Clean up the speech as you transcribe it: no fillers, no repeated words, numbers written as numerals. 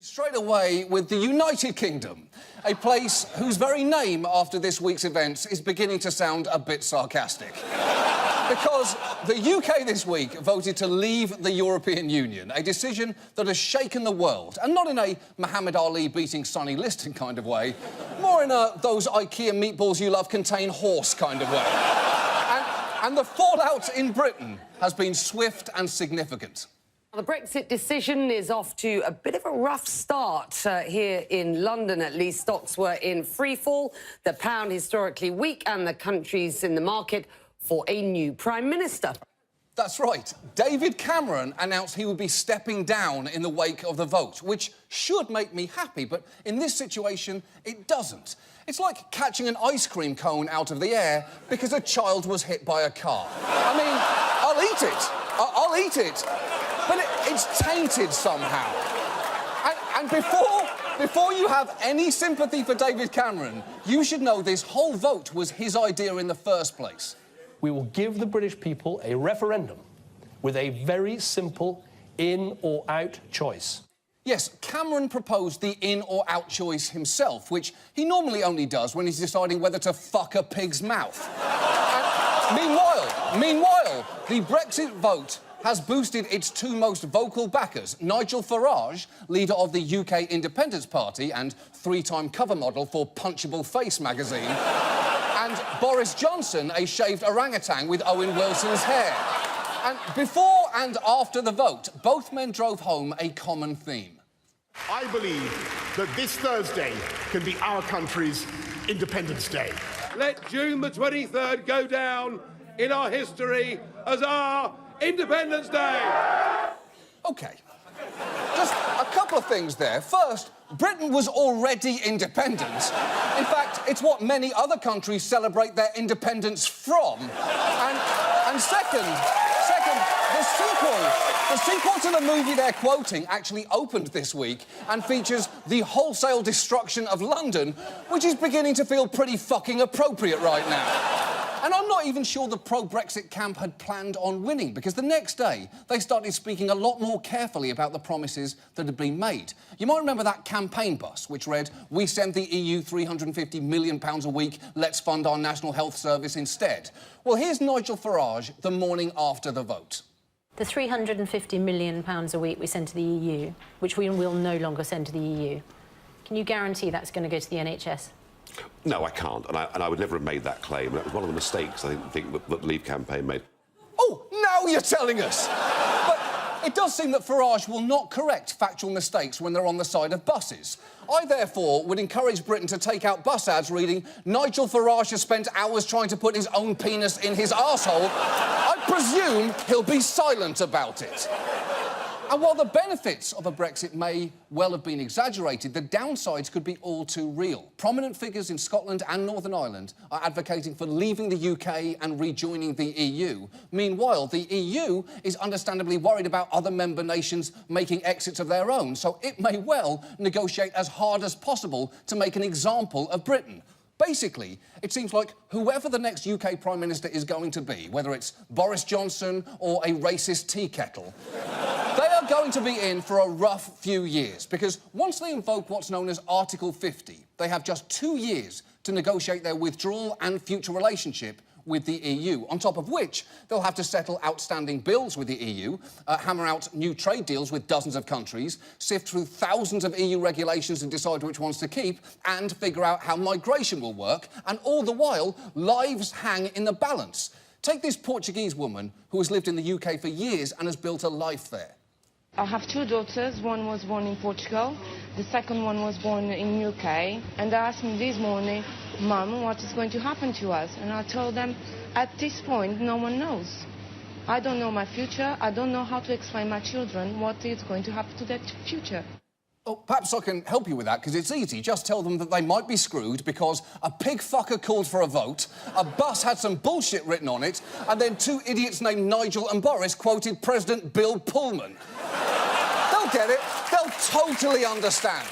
Straight away with the United Kingdom, a place whose very name after this week's events is beginning to sound a bit sarcastic. Because the UK this week voted to leave the European Union, a decision that has shaken the world, and not in a Muhammad Ali beating Sonny Liston kind of way, more in a those IKEA meatballs you love contain horse kind of way. And the fallout in Britain has been swift and significant. The Brexit decision is off to a bit of a rough start here in London, at least. Stocks were in freefall, the pound historically weak, and the country's in the market for a new Prime Minister. That's right. David Cameron announced he would be stepping down in the wake of the vote, which should make me happy, but in this situation, it doesn't. It's like catching an ice cream cone out of the air because a child was hit by a car. I mean, I'll eat it. I'll eat it. But it's tainted somehow. And before you have any sympathy for David Cameron, you should know this whole vote was his idea in the first place. We will give the British people a referendum with a very simple in or out choice. Yes, Cameron proposed the in or out choice himself, which he normally only does when he's deciding whether to fuck a pig's mouth. And meanwhile, the Brexit vote has boosted its two most vocal backers, Nigel Farage, leader of the UK Independence Party and three-time cover model for Punchable Face magazine, and Boris Johnson, a shaved orangutan with Owen Wilson's hair. And before and after the vote, both men drove home a common theme. I believe that this Thursday can be our country's Independence Day. Let June the 23rd go down in our history as our Independence Day! OK. Just a couple of things there. First, Britain was already independent. In fact, it's what many other countries celebrate their independence from. And second, the sequel to the movie they're quoting actually opened this week and features the wholesale destruction of London, which is beginning to feel pretty fucking appropriate right now. And I'm not even sure the pro-Brexit camp had planned on winning, because the next day they started speaking a lot more carefully about the promises that had been made. You might remember that campaign bus, which read, "We send the EU £350 million a week, let's fund our National Health Service instead." Well, here's Nigel Farage the morning after the vote. The £350 million a week we send to the EU, which we will no longer send to the EU, can you guarantee that's going to go to the NHS? No, I can't, and I would never have made that claim. That was one of the mistakes, I think that the Leave campaign made. Oh, now you're telling us! But it does seem that Farage will not correct factual mistakes when they're on the side of buses. I, therefore, would encourage Britain to take out bus ads reading, "Nigel Farage has spent hours trying to put his own penis in his arsehole." I presume he'll be silent about it. And while the benefits of a Brexit may well have been exaggerated, the downsides could be all too real. Prominent figures in Scotland and Northern Ireland are advocating for leaving the UK and rejoining the EU. Meanwhile, the EU is understandably worried about other member nations making exits of their own, so it may well negotiate as hard as possible to make an example of Britain. Basically, it seems like whoever the next UK Prime Minister is going to be, whether it's Boris Johnson or a racist tea kettle, they are going to be in for a rough few years, because once they invoke what's known as Article 50, they have just 2 years to negotiate their withdrawal and future relationship with the EU, on top of which they'll have to settle outstanding bills with the EU, hammer out new trade deals with dozens of countries, sift through thousands of EU regulations and decide which ones to keep, and figure out how migration will work, and all the while, lives hang in the balance. Take this Portuguese woman who has lived in the UK for years and has built a life there. I have two daughters. One was born in Portugal, the second one was born in UK, and they asked me this morning, "Mum, what is going to happen to us?" And I told them, at this point, no one knows. I don't know my future. I don't know how to explain my children what is going to happen to their future. Oh, perhaps I can help you with that, because it's easy. Just tell them that they might be screwed because a pig fucker called for a vote, a bus had some bullshit written on it, and then two idiots named Nigel and Boris quoted President Bill Pullman. They'll get it. They'll totally understand.